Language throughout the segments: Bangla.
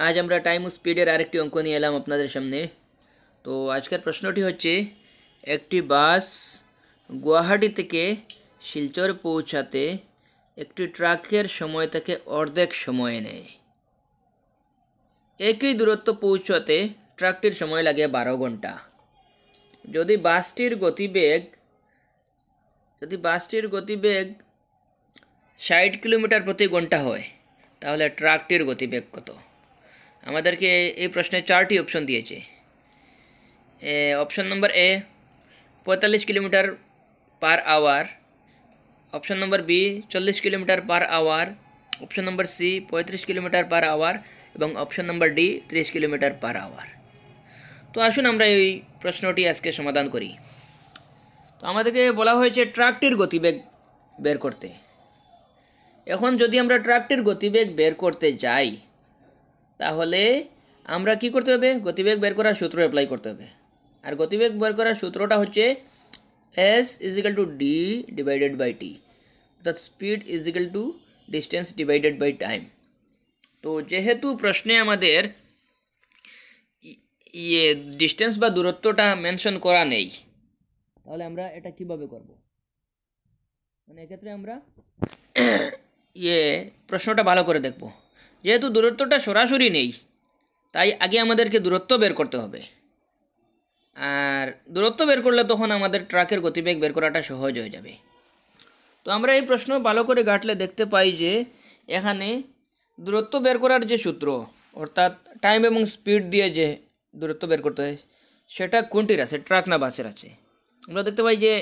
আজ আমরা টাইম ও স্পিডের আরেকটি অঙ্ক নিয়ে এলাম আপনাদের সামনে। তো আজকের প্রশ্নটি হচ্ছে, একটি বাস গুয়াহাটি থেকে শিলচর পৌঁছাতে একটি ট্রাকের সময় থেকে অর্ধেক সময় নেয়। একই দূরত্ব পৌঁছাতে ট্রাকটির সময় লাগে 12 ঘন্টা। যদি বাসটির গতিবেগ 60 কিলোমিটার প্রতি ঘন্টা হয়, তাহলে ট্রাকটির গতিবেগ কত? আমাদেরকে এই প্রশ্নে 4টি অপশন দিয়েছে। Option number A 45 kilometre per hour, option number B 40 kilometre per hour, option number C 35 kilometre per hour এবং option number D 30 kilometre per hour. তো আসুন আমরা এই প্রশ্নটি আজকে সমাধান করি। তো আমাদেরকে বলা হয়েছে ট্রাকটির গতিবেগ বের করতে। এখন যদি আমরা ট্রাকটির গতিবেগ বের করতে যাই, তাহলে আমরা কি করতে হবে? গতিবেগ বের করার সূত্র অ্যাপ্লাই করতে হবে। আর গতিবেগ বের করার সূত্রটা হচ্ছে s = d divided by t, অর্থাৎ speed distance divided by time. তো যেহেতু প্রশ্নে আমাদের ডিস্টেন্স বা দূরত্বটা মেনশন করা নেই, তাহলে আমরা এটা কিভাবে করব? মানে এক্ষেত্রে আমরা প্রশ্নটা ভালো করে দেখব। যেহেতু দূরত্বটা সরাসরি নেই, তাই আগে আমাদেরকে দূরত্ব বের করতে হবে। আর দূরত্ব বের করলে তখন আমাদের ট্রাকের গতিবেগ বের করাটা সহজ হয়ে যাবে। তো আমরা এই প্রশ্ন ভালো করে ঘাটলে দেখতে পাই যে এখানে দূরত্ব বের করার যে সূত্র, অর্থাৎ টাইম এবং স্পিড দিয়ে যে দূরত্ব বের করতে হয়, সেটা কোনটির আছে? ট্রাক না বাসের আছে? আমরা দেখতে পাই যে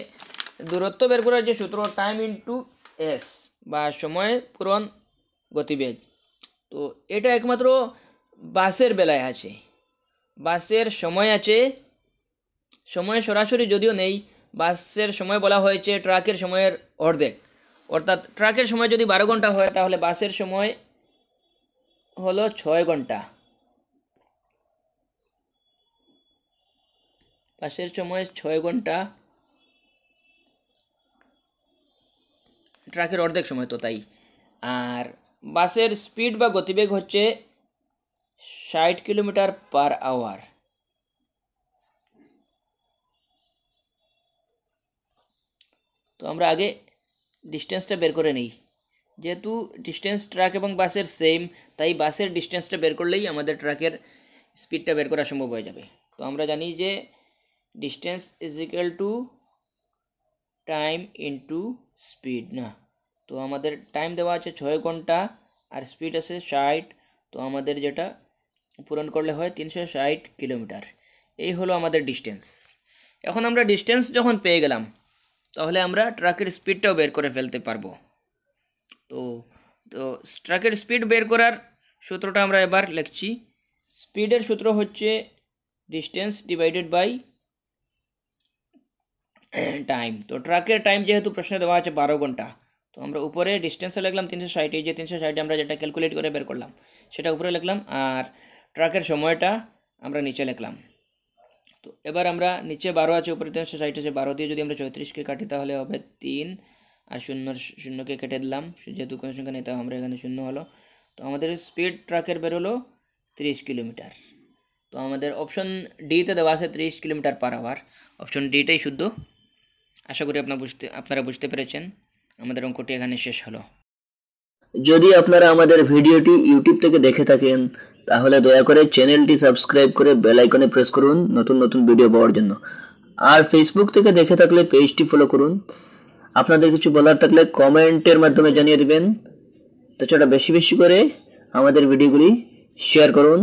দূরত্ব বের করার যে সূত্র টাইম ইন্টু এস বা সময় পূরণ গতিবেগ, তো এটা একমাত্র বাসের বেলায় আছে। বাসের সময় আছে, সময় সরাসরি যদিও নেই, বাসের সময় বলা হয়েছে ট্রাকের সময়ের অর্ধেক। অর্থাৎ ট্রাকের সময় যদি 12 ঘন্টা হয়, তাহলে বাসের সময় হলো 6 ঘন্টা। বাসের সময় 6 ঘন্টা, ট্রাকের অর্ধেক সময় তো তাই। আর বাসের স্পিড বা গতিবেগ হচ্ছে 60 কিলোমিটার পার আওয়ার। তো আমরা আগে ডিস্টেন্সটা বের করে নিই। যেহেতু ডিস্টেন্স ট্রাক এবং বাসের সেম, তাই বাসের ডিস্টেন্সটা বের করলেই আমাদের ট্রাকের স্পিডটা বের করা সম্ভব হয়ে যাবে। তো আমরা জানি যে ডিস্টেন্স = টাইম ইন্টু স্পিড না। তো আমাদের টাইম দেওয়া আছে 6 ঘন্টা আর স্পিড আছে 60। তো আমাদের যেটা পূরণ করলে হয় 360 কিলোমিটার। এই হলো আমাদের ডিস্টেন্স। এখন আমরা ডিস্টেন্স যখন পেয়ে গেলাম, তাহলে আমরা ট্রাকের স্পিডটাও বের করে ফেলতে পারবো। তো ট্রাকের স্পিড বের করার সূত্রটা আমরা এবার লিখছি। স্পিডের সূত্র হচ্ছে ডিস্টেন্স ডিভাইডেড বাই টাইম। তো ট্রাকের টাইম যেহেতু প্রশ্নে দেওয়া আছে 12 ঘন্টা, তো আমরা উপরে ডিস্টেন্সে লিখলাম 360। এই যে 360 আমরা যেটা ক্যালকুলেট করে বের করলাম, সেটা উপরে লিখলাম, আর ট্রাকের সময়টা আমরা নিচে লিখলাম। তো এবার আমরা নিচে 12 আছে, উপরে 360 আছে, 12 দিয়ে যদি আমরা 34কে কাটি, তাহলে হবে 3, আর শূন্যকে কেটে দিলাম, যেহেতু কোনো সংখ্যা নেই তাই আমরা এখানে 0 হলো। তো আমাদের স্পিড ট্রাকের বেরোলো 30 কিলোমিটার। তো আমাদের অপশন ডিতে দেওয়া আছে 30 কিলোমিটার পার আওয়ার। অপশন ডিটাই শুদ্ধ। আশা করি আপনারা বুঝতে পেরেছেন। আমাদের অঙ্কটি এখানে শেষ হলো। যদি আপনারা আমাদের ভিডিওটি ইউটিউব থেকে দেখে থাকেন, তাহলে দয়া করে চ্যানেলটি সাবস্ক্রাইব করে বেল আইকনে প্রেস করুন নতুন নতুন ভিডিও পাওয়ার জন্য। আর ফেসবুক থেকে দেখে থাকলে পেজটি ফলো করুন। আপনাদের কিছু বলার থাকলে কমেন্টের মাধ্যমে জানিয়ে দিবেন। তাছাড়া বেশি বেশি করে আমাদের ভিডিওগুলি শেয়ার করুন।